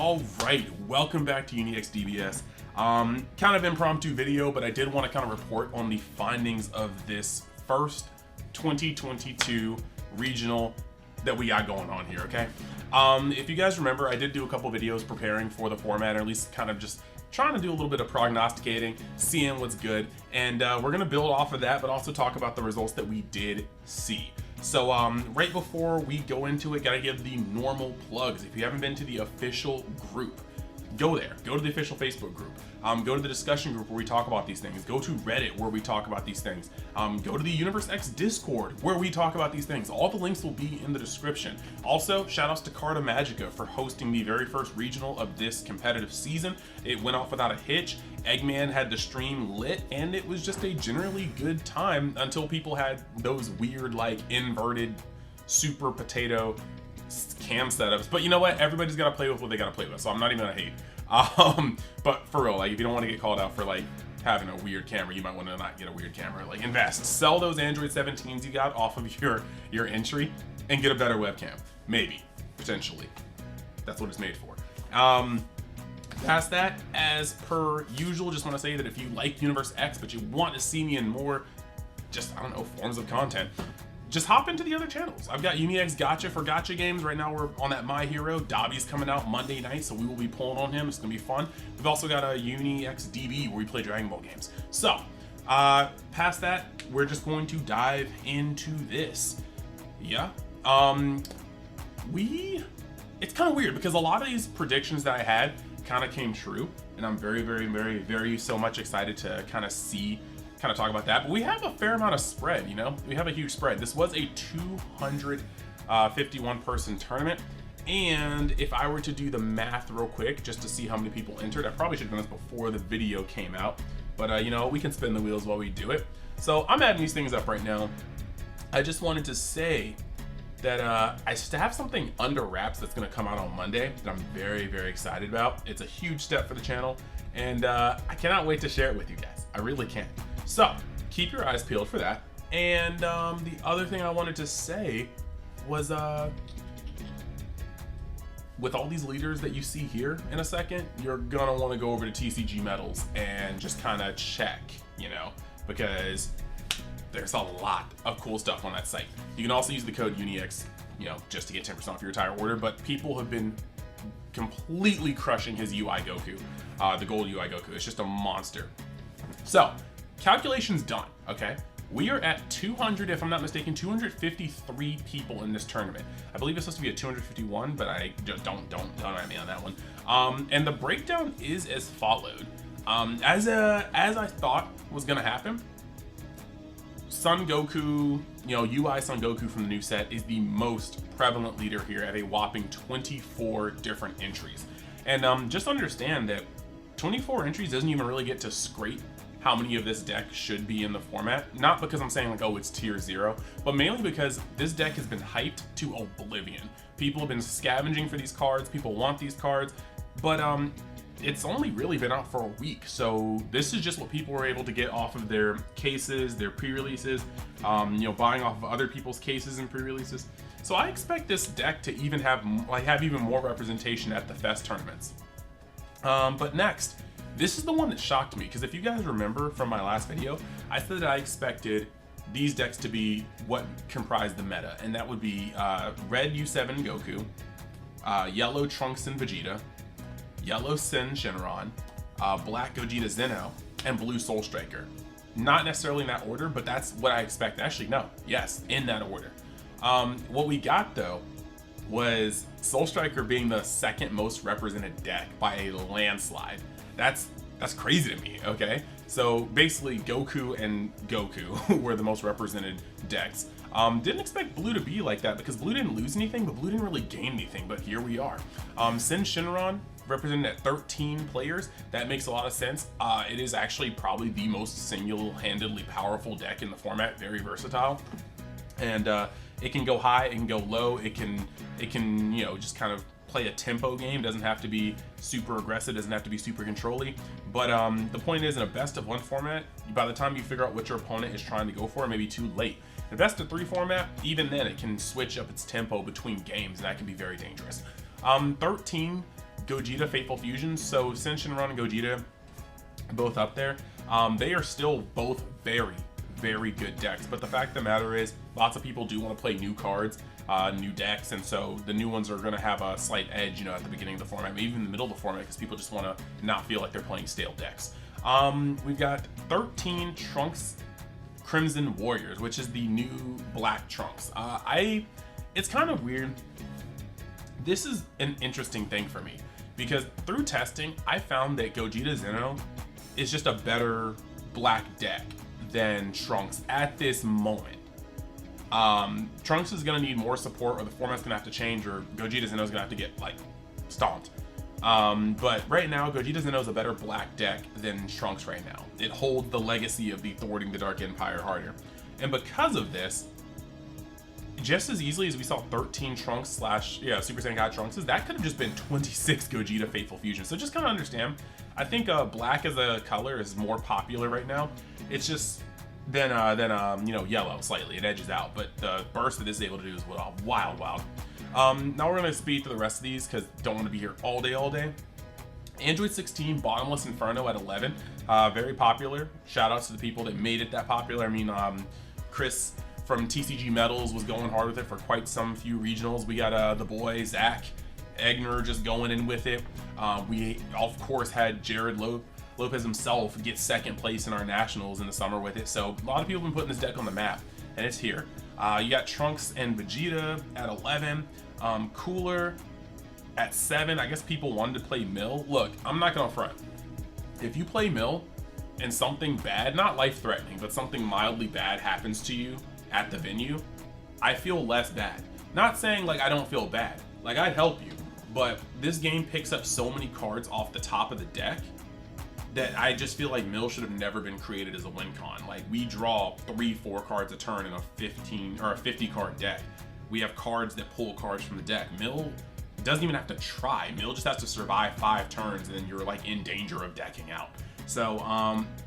All right, welcome back to UniX DBS. Kind of impromptu video, but I did want to kind of report on the findings of this first 2022 regional that we got going on here, okay? If you guys remember, I did do a couple videos preparing for the format, or at least kind of just trying to do a little bit of prognosticating, seeing what's good, and we're gonna build off of that, but also talk about the results that we did see. So right before we go into it, gotta give the normal plugs. If you haven't been to the official group, go there. Go to the official Facebook group. Go to the discussion group where we talk about these things. Go to Reddit where we talk about these things. Go to the Universe X Discord where we talk about these things. All the links will be in the description. Also, shout outs to CartaMagica for hosting the very first regional of this competitive season. It went off without a hitch. Eggman had the stream lit, and it was just a generally good time until people had those weird, like, inverted super potato cam setups. But you know what? Everybody's got to play with what they got to play with, so I'm not even gonna hate. But for real, like, if you don't want to get called out for like having a weird camera, you might want to not get a weird camera. Like, invest, sell those Android 17s you got off of your entry and get a better webcam. Maybe, potentially. That's what it's made for. Past that, as per usual, just want to say that if you like Universe X but you want to see me in more, just, I don't know, forms of content, just hop into the other channels. I've got UniX Gacha for Gacha games. Right now we're on that My Hero. Dobby's coming out Monday night, so we will be pulling on him. It's gonna be fun. We've also got a UniX DB where we play Dragon Ball games. So, past that, we're just going to dive into this. Yeah. It's kind of weird because a lot of these predictions that I had kind of came true, and I'm very so much excited to kind of talk about that. But we have a fair amount of spread, you know? We have a huge spread. This was a 251 person tournament, and if I were to do the math real quick just to see how many people entered, I probably should have done this before the video came out, but you know, we can spin the wheels while we do it. So I'm adding these things up right now. I just wanted to say that I have something under wraps that's going to come out on Monday that I'm very excited about. It's a huge step for the channel, and I cannot wait to share it with you guys. I really can. So keep your eyes peeled for that. And the other thing I wanted to say was with all these leaders that you see here in a second, you're gonna want to go over to TCGMetalZ and just kind of check, you know, because there's a lot of cool stuff on that site. You can also use the code UniX, you know, just to get 10% off your entire order, but people have been completely crushing his UI Goku, the gold UI Goku. It's just a monster. So calculations done, okay? We are at 200, if I'm not mistaken, 253 people in this tournament. I believe it's supposed to be at 251, but I don't at me on that one. And the breakdown is as followed. As I thought was gonna happen, Son Goku, you know, UI Son Goku from the new set is the most prevalent leader here at a whopping 24 different entries. And just understand that 24 entries doesn't even really get to scrape how many of this deck should be in the format. Not because I'm saying like, oh, it's tier 0, but mainly because this deck has been hyped to oblivion. People have been scavenging for these cards, people want these cards, but it's only really been out for a week. So this is just what people were able to get off of their cases, their pre-releases, you know, buying off of other people's cases and pre-releases. So I expect this deck to even have even more representation at the Fest tournaments. But next, this is the one that shocked me, because if you guys remember from my last video, I said that I expected these decks to be what comprised the meta, and that would be red U7 Goku, yellow Trunks and Vegeta, yellow Sin Shenron, black Gogeta Zeno, and blue Soul Striker. Not necessarily in that order, but that's what I expect. Actually, no, yes, in that order. What we got though was Soul Striker being the second most represented deck by a landslide. That's crazy to me, okay? So basically Goku and Goku were the most represented decks. Didn't expect blue to be like that because blue didn't lose anything, but blue didn't really gain anything, but here we are. Sin Shenron represented at 13 players. That makes a lot of sense. It is actually probably the most single-handedly powerful deck in the format, very versatile. And it can go high, it can go low, it can, you know, just kind of play a tempo game. Doesn't have to be super aggressive, doesn't have to be super controlly. But the point is, in a best of 1 format, by the time you figure out what your opponent is trying to go for, it may be too late. In a best of 3 format, even then it can switch up its tempo between games, and that can be very dangerous. 13 Gogeta Fateful Fusions. So Senshinron and Gogeta, both up there. They are still both very good decks. But the fact of the matter is, lots of people do want to play new cards, new decks, and so the new ones are going to have a slight edge, you know, at the beginning of the format, maybe even in the middle of the format, because people just want to not feel like they're playing stale decks. We've got 13 Trunks Crimson Warriors, which is the new black Trunks. It's kind of weird. This is an interesting thing for me, because through testing, I found that Gogeta Zeno is just a better black deck than Trunks at this moment. Trunks is going to need more support, or the format's going to have to change, or Gogeta Zeno is going to have to get, like, stomped. But right now, Gogeta Zeno is a better black deck than Trunks right now. It holds the legacy of the Thwarting the Dark Empire harder. And because of this, just as easily as we saw 13 Trunks Super Saiyan God Trunks, that could have just been 26 Gogeta Fateful Fusions. So just kind of understand, I think black as a color is more popular right now. It's just than you know, yellow slightly. It edges out, but the burst that this is able to do is wild. Now we're gonna speed through the rest of these because don't want to be here all day. Android 16 Bottomless Inferno at 11, very popular. Shout outs to the people that made it that popular. I mean, Chris from TCGMetalZ was going hard with it for quite some few regionals. We got the boy Zach Egner just going in with it. We of course had Jared Lopez himself get second place in our nationals in the summer with it. So a lot of people have been putting this deck on the map, and it's here. You got Trunks and Vegeta at 11, Cooler at 7. I guess people wanted to play Mill. Look, I'm not gonna front. If you play Mill and something bad, not life-threatening, but something mildly bad happens to you at the venue, I feel less bad. Not saying like I don't feel bad, like I'd help you, but this game picks up so many cards off the top of the deck that I just feel like Mill should have never been created as a win con. Like, we draw 3-4 cards a turn in a 15 or a 50 card deck. We have cards that pull cards from the deck. Mill doesn't even have to try. Mill just has to survive 5 turns, and then you're like in danger of decking out. So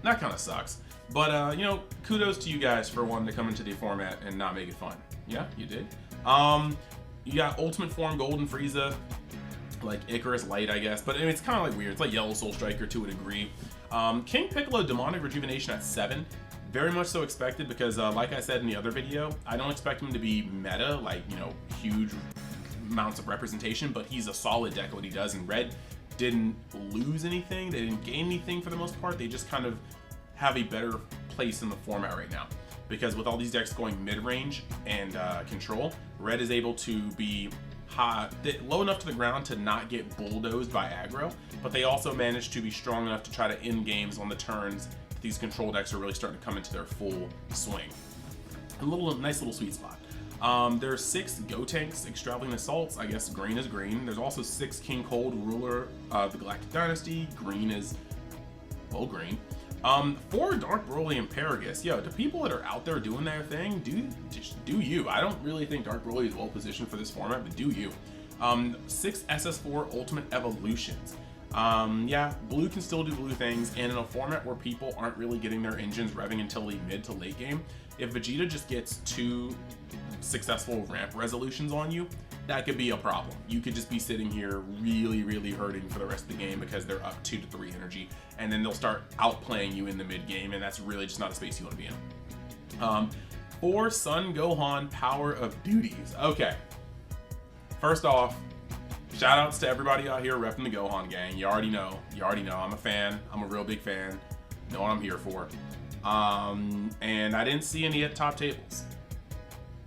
that kind of sucks. But you know, kudos to you guys for wanting to come into the format and not make it fun. Yeah, you did. You got Ultimate Form Golden Frieza, like Icarus Light, I guess, but I mean, it's kind of like weird. It's like Yellow Soul Striker to a degree. King Piccolo Demonic Rejuvenation at 7, very much so expected, because like I said in the other video, I don't expect him to be meta, like, you know, huge amounts of representation, but he's a solid deck at what he does. And Red didn't lose anything, they didn't gain anything for the most part. They just kind of have a better place in the format right now, because with all these decks going mid-range and control, Red is able to be low enough to the ground to not get bulldozed by aggro, but they also manage to be strong enough to try to end games on the turns that these control decks are really starting to come into their full swing. A nice little sweet spot. There are 6 Gotenks Extravagant Assaults. I guess green is green. There's also 6 King Cold Ruler of the Galactic Dynasty. Green is, well, green. 4 Dark Broly and Paragus. Yo, the people that are out there doing their thing, do you. I don't really think Dark Broly is well positioned for this format, but do you. 6 SS4 Ultimate Evolutions. Yeah, blue can still do blue things, and in a format where people aren't really getting their engines revving until the mid to late game, if Vegeta just gets 2 successful ramp resolutions on you, that could be a problem. You could just be sitting here really hurting for the rest of the game because they're up 2 to 3 energy, and then they'll start outplaying you in the mid game, and that's really just not a space you want to be in. 4 Son Gohan Power of Duties. Okay, first off, shout outs to everybody out here repping the Gohan gang. You already know I'm a fan. I'm a real big fan. Know what I'm here for. And I didn't see any at top tables.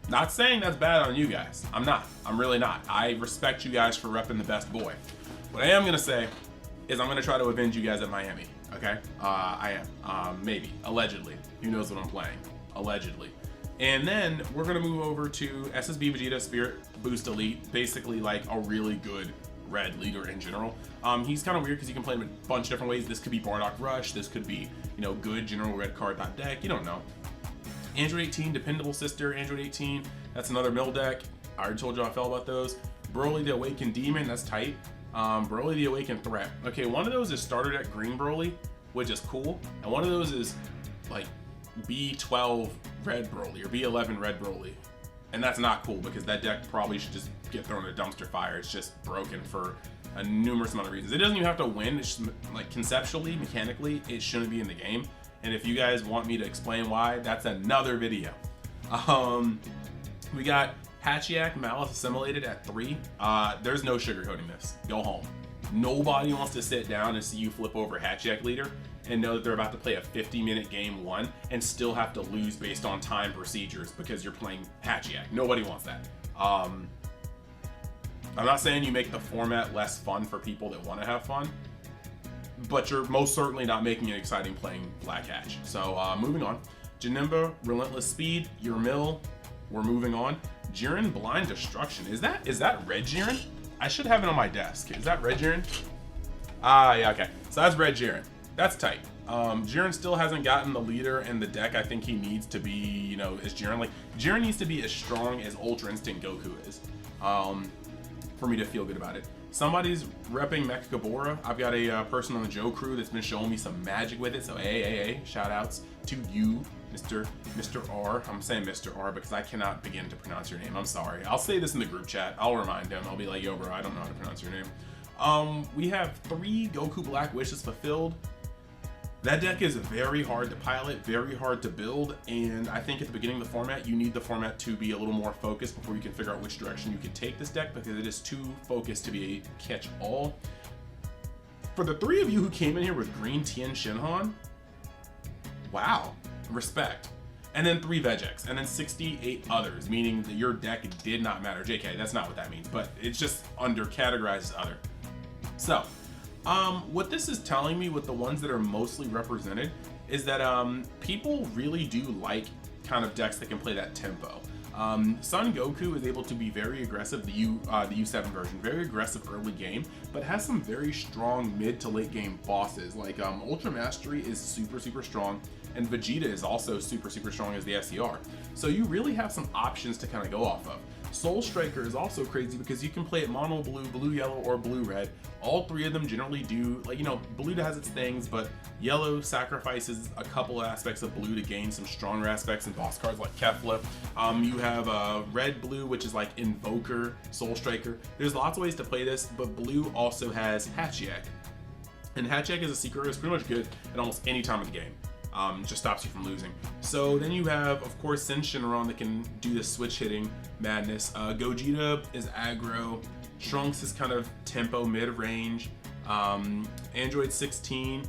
Not saying that's bad on you guys. I'm not. I'm really not. I respect you guys for repping the best boy. What I am gonna say is I'm gonna try to avenge you guys at Miami. Okay? I am. Maybe. Allegedly. Who knows what I'm playing? Allegedly. And then we're gonna move over to SSB Vegeta Spirit Boost Elite. Basically like a really good red leader in general. He's kind of weird because you can play him in a bunch of different ways. This could be Bardock Rush. This could be, you know, good general red card top deck. You don't know. Android 18, Dependable Sister, Android 18. That's another mill deck. I already told you how I felt about those. Broly the Awakened Demon, that's tight. Broly the Awakened Threat. Okay, one of those is starter deck Green Broly, which is cool. And one of those is like B12 Red Broly or B11 Red Broly. And that's not cool because that deck probably should just get thrown in a dumpster fire. It's just broken for a numerous amount of reasons. It doesn't even have to win. It's just like conceptually, mechanically, it shouldn't be in the game. And if you guys want me to explain why, that's another video. We got Hachiak Malice assimilated at 3. There's no sugarcoating this. Go home. Nobody wants to sit down and see you flip over Hachiak leader and know that they're about to play a 50-minute game 1 and still have to lose based on time procedures because you're playing Hachiak. Nobody wants that. I'm not saying you make the format less fun for people that want to have fun, but you're most certainly not making it exciting playing Black Hatch. So moving on. Janemba, Relentless Speed, Yermil, we're moving on. Jiren, Blind Destruction. Is that Red Jiren? I should have it on my desk. Is that Red Jiren? Yeah, okay. So that's Red Jiren. That's tight. Jiren still hasn't gotten the leader and the deck I think he needs to be, you know, as Jiren. Like, Jiren needs to be as strong as Ultra Instinct Goku is for me to feel good about it. Somebody's repping Mechagabora. I've got a person on the Joe crew that's been showing me some magic with it. So hey, shout outs to you, Mr. R. I'm saying Mr. R because I cannot begin to pronounce your name. I'm sorry. I'll say this in the group chat. I'll remind him. I'll be like, yo, bro, I don't know how to pronounce your name. We have 3 Goku Black wishes fulfilled. That deck is very hard to pilot, very hard to build, and I think at the beginning of the format, you need the format to be a little more focused before you can figure out which direction you can take this deck, because it is too focused to be a catch-all. For the 3 of you who came in here with Green Tien Shinhan, wow, respect. And then 3 Vegex, and then 68 others, meaning that your deck did not matter. JK, that's not what that means, but it's just under categorized as other. So, what this is telling me with the ones that are mostly represented is that people really do like kind of decks that can play that tempo. Son Goku is able to be very aggressive, the U7 version, very aggressive early game, but has some very strong mid to late game bosses. Like Ultra Mastery is super strong, and Vegeta is also super strong as the SCR. So you really have some options to kind of go off of. Soul Striker is also crazy because you can play it mono blue, blue yellow, or blue red. All 3 of them generally do, like, you know, blue has its things, but yellow sacrifices a couple aspects of blue to gain some stronger aspects in boss cards like Kefla. You have red blue, which is like Invoker, Soul Striker. There's lots of ways to play this, but blue also has Hachiak. And Hachiak as a secret is pretty much good at almost any time of the game. Just stops you from losing. So then you have, of course, Sin Shinron that can do the switch hitting madness. Gogeta is aggro. Trunks is kind of tempo mid-range. Android 16,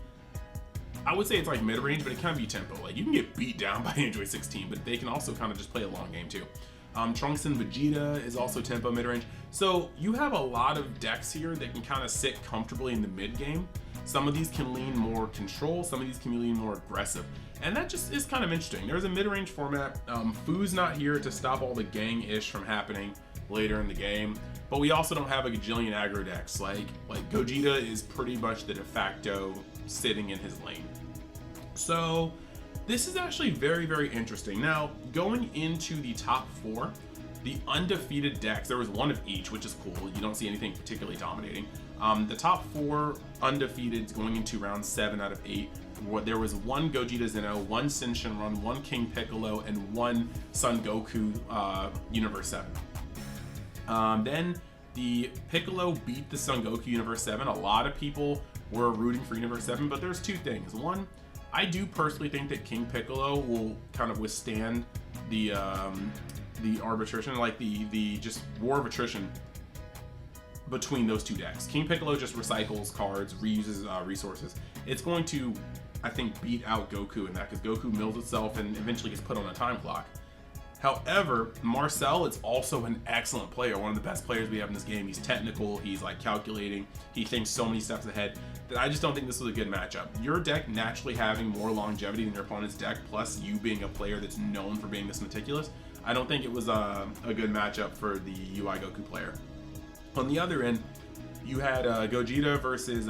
I would say it's like mid-range, but it can be tempo. Like, you can get beat down by Android 16, but they can also kind of just play a long game too. Trunks and Vegeta is also tempo mid-range. So you have a lot of decks here that can kind of sit comfortably in the mid-game. Some of these can lean more control, some of these can lean more aggressive. And that just is kind of interesting. There's a mid-range format. Fu's not here to stop all the gang-ish from happening later in the game, but we also don't have a gajillion aggro decks. Like Gogeta is pretty much the de facto sitting in his lane. So this is actually very interesting. Now, going into the top 4, the undefeated decks, there was 1 of each, which is cool. You don't see anything particularly dominating. The top 4 undefeated going into round 7 out of 8. There was 1 Gogeta Zeno, 1 Sin Shinron, 1 King Piccolo, and 1 Son Goku Universe 7. Then the Piccolo beat the Son Goku Universe 7. A lot of people were rooting for Universe 7, but there's 2 things. 1, I do personally think that King Piccolo will kind of withstand the arbitration, like the just war of attrition between those 2 decks. King Piccolo just recycles cards, reuses resources. It's going to, I think, beat out Goku in that, because Goku mills itself and eventually gets put on a time clock. However, Marcel is also an excellent player, one of the best players we have in this game. He's technical, he's like calculating, he thinks so many steps ahead that I just don't think this was a good matchup. Your deck naturally having more longevity than your opponent's deck, plus you being a player that's known for being this meticulous, I don't think it was a good matchup for the UI Goku player. On the other end, you had Gogeta versus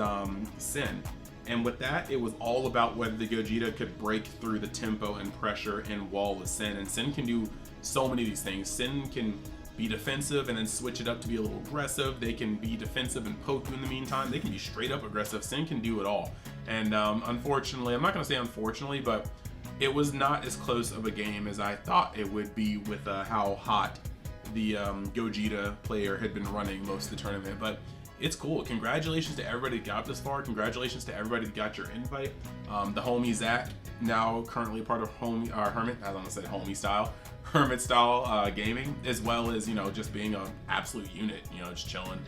Sin. And with that, it was all about whether the Gogeta could break through the tempo and pressure and wall with Sin. And Sin can do so many of these things. Sin can be defensive and then switch it up to be a little aggressive. They can be defensive and poke you in the meantime. They can be straight up aggressive. Sin can do it all. And unfortunately, I'm not going to say unfortunately, but it was not as close of a game as I thought it would be with how hot the Gogeta player had been running most of the tournament. But it's cool. Congratulations to everybody that got this far. Congratulations to everybody that got your invite. The homie Zach, now currently part of Hermit, I don't want to say homie style, Hermit style gaming, as well as, you know, just being an absolute unit, you know, just chilling.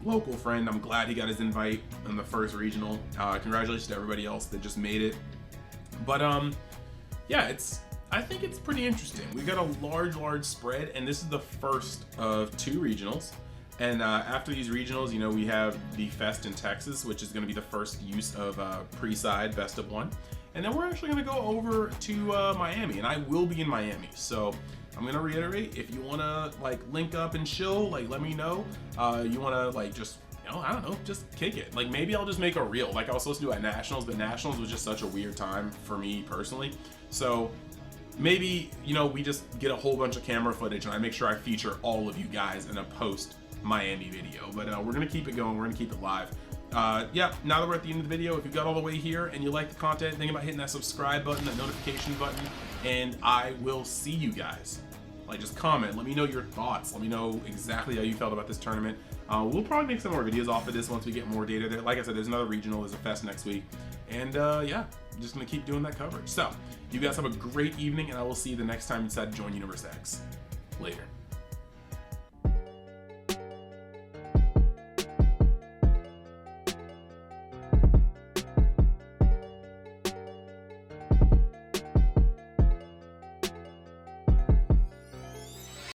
Local friend, I'm glad he got his invite in the first regional. Congratulations to everybody else that just made it. But yeah, I think it's pretty interesting. We got a large spread, and this is the first of 2 regionals. And after these regionals, you know, we have the Fest in Texas, which is going to be the first use of pre-side best of 1. And then we're actually going to go over to Miami, and I will be in Miami. So I'm going to reiterate, if you want to like link up and chill, like let me know. You want to like just, you know, I don't know, just kick it. Like maybe I'll just make a reel like I was supposed to do at Nationals, but Nationals was just such a weird time for me personally. So maybe, you know, we just get a whole bunch of camera footage and I make sure I feature all of you guys in a post Miami video. But we're gonna keep it going, we're gonna keep it live. Yeah, now that we're at the end of the video, if you got all the way here and you like the content, think about hitting that subscribe button, that notification button, and I will see you guys. Like, just comment, let me know your thoughts, let me know exactly how you felt about this tournament. We'll probably make some more videos off of this once we get more data there. Like I said, there's another regional, there's a fest next week, and yeah, I'm just gonna keep doing that coverage. So, you guys have a great evening, and I will see you the next time you decide to join Universe X. Later.